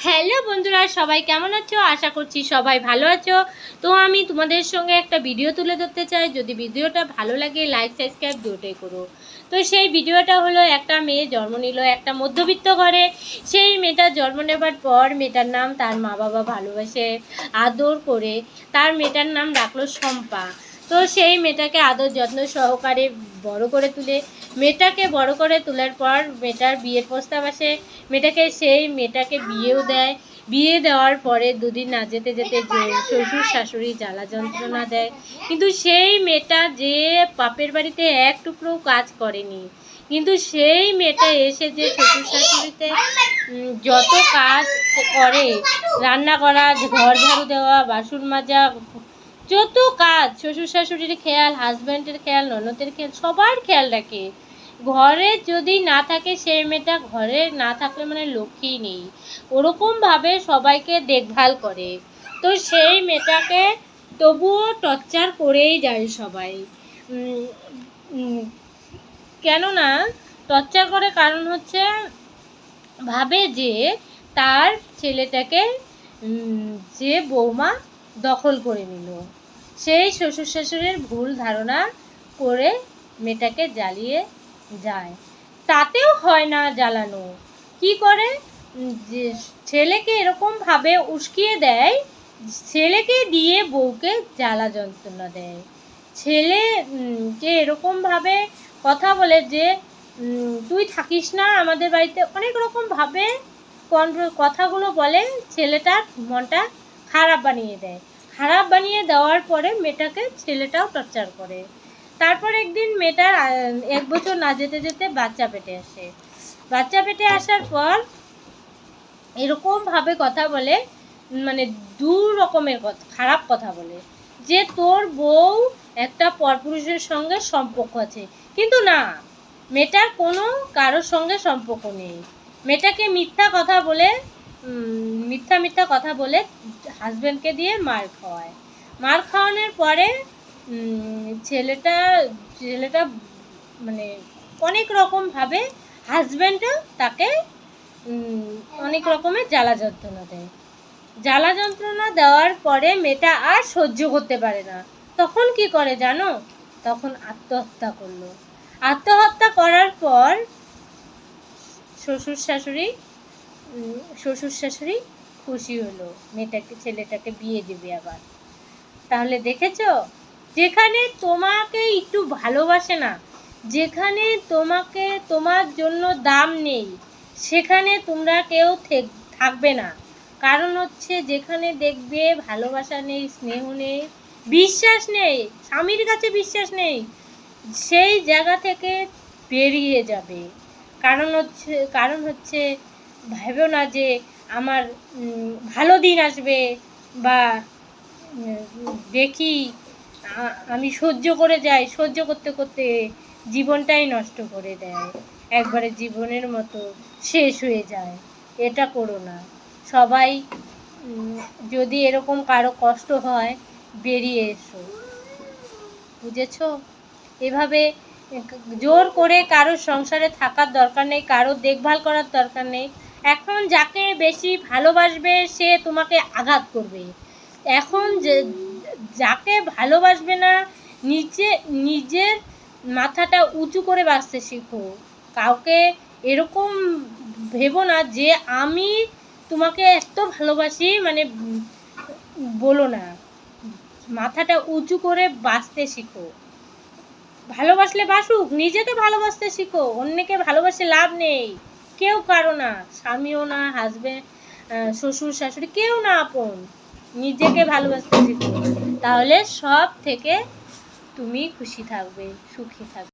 Hello বন্ধুরা, সবাই কেমন আছো? আশা করছি সবাই ভালো আছো। তো আমি তোমাদের সঙ্গে একটা ভিডিও তুলে ধরতে চাই। যদি ভিডিওটা ভালো লাগে লাইক সাবস্ক্রাইব দুটোই করো। তো সেই ভিডিওটা হলো, একটা মেয়ে জন্ম নিল একটা মধ্যবিত্ত ঘরে। সেই মেয়েটার জন্ম নেবার পর মেয়েটার নাম তার মা বাবা ভালোবাসে আদর করে তার মেয়েটার নাম রাখলো শম্পা। তো সেই মেয়েটাকে আদর যত্ন সহকারে বড় করে তুলে, মেয়েটাকে বড় করে তোলার পর মেয়েটার বিয়ের প্রস্তাব আসে। সেই মেয়েটাকে বিয়েও দেয়। বিয়ে দেওয়ার পরে দুদিন না যেতে যেতে শ্বশুর শাশুড়ি জ্বালা যন্ত্রণা দেয়। কিন্তু সেই মেয়েটা যে বাপের বাড়িতে এক টুকরো কাজ করেনি, কিন্তু সেই মেয়েটা এসে যে শ্বশুর শাশুড়িতে যত কাজ করে, রান্না করা, ঘর ঝাড়ু দেওয়া, বাসন মাজা, যত কাজ, শ্বশুর শাশুড়ির খেয়াল, হাজব্যান্ডের খেয়াল, ননদের খেয়াল, সবার খেয়াল রাখে। ঘরে যদি না থাকে সেই মেয়েটা, ঘরে না থাকলে মানে লক্ষ্মী নেই, ওরকমভাবে সবাইকে দেখভাল করে। তো সেই মেয়েটাকে তবুও টর্চার করেই যায় সবাই। কেননা টর্চার করে কারণ হচ্ছে, ভাবে যে তার ছেলেটাকে যে বৌমা দখল করে নিল। সেই শ্বশুর শাশুড়ির ভুল ধারণা করে মেয়েটাকে জ্বালিয়ে যায়। তাতেও হয় না জ্বালানো, কি করে যে ছেলেকে এরকমভাবে উস্কিয়ে দেয়, ছেলেকে দিয়ে বউকে জ্বালা যন্ত্রণা দেয়। ছেলেকে এরকমভাবে কথা বলে যে তুই থাকিস না আমাদের বাড়িতে, অনেক রকমভাবে কথাগুলো বলে ছেলেটার মনটা খারাপ বানিয়ে দেয়। খারাপ বানিয়ে দেওয়ার পরে মেয়েটাকে ছেলেটাও টর্চার করে। তারপর একদিন মেয়েটার 1 বছর না যেতে যেতে বাচ্চা পেটে আসে। বাচ্চা পেটে আসার পর এরকমভাবে কথা বলে, মানে 2 রকমের কথা, খারাপ কথা বলে যে তোর বউ একটা পরপুরুষের সঙ্গে সম্পর্ক আছে। কিন্তু না, মেয়েটার কোনো কারোর সঙ্গে সম্পর্ক নেই। মেয়েটাকে মিথ্যা কথা বলে হাজব্যান্ডকে দিয়ে মার খাওয়ায়। মার খাওয়ানোর পরে ছেলেটা মানে অনেক রকমভাবে হাজব্যান্ডও তাকে অনেক রকমের জ্বালা যন্ত্রণা দেয়। জ্বালা যন্ত্রণা দেওয়ার পরে মেয়েটা আর সহ্য করতে পারে না। তখন কি করে জানো? তখন আত্মহত্যা করলো। আত্মহত্যা করার পর শ্বশুর শাশুড়ি খুশি হলো, ছেলেটাকে বিয়ে দেবে আবার। তাহলে দেখেছো, যেখানে তোমাকে একটু ভালোবাসে না, যেখানে তোমার জন্য দাম নেই, সেখানে তোমরা কেউ থাকবে না। কারণ হচ্ছে, যেখানে দেখবে ভালোবাসা নেই, স্নেহ নেই, বিশ্বাস নেই, স্বামীর কাছে বিশ্বাস নেই, সেই জায়গা থেকে বেরিয়ে যাবে। কারণ হচ্ছে ভেবো না যে আমার ভালো দিন আসবে, বা দেখি আমি সহ্য করে যাই, সহ্য করতে করতে জীবনটাই নষ্ট করে দেয়, একবারে জীবনের মতো শেষ হয়ে যায়। এটা করো না। সবাই যদি এরকম কারো কষ্ট হয়, বেরিয়ে এসো, বুঝেছো? এভাবে জোর করে কারোর সংসারে থাকার দরকার নেই, কারোর দেখভাল করার দরকার নেই। এখন যাকে বেশি ভালোবাসবে সে তোমাকে আঘাত করবে। এখন যাকে ভালোবাসবে না, নিজের মাথাটা উঁচু করে বাঁচতে শেখো। কাউকে এরকম ভেবো না যে আমি তোমাকে এত ভালোবাসি, মানে বলো না। মাথাটা উঁচু করে বাঁচতে শিখো। ভালোবাসলে বাসুক, নিজেকে ভালোবাসতে শিখো। অন্যকে ভালোবাসে লাভ নেই। কেউ কারো না, স্বামীও না, হাজব্যান্ড, শ্বশুর শাশুড়ি, কেউ না আপন। নিজেকে ভালোবাসতে শিখো, তাহলে সব থেকে তুমি খুশি থাকবে, সুখী থাকবে।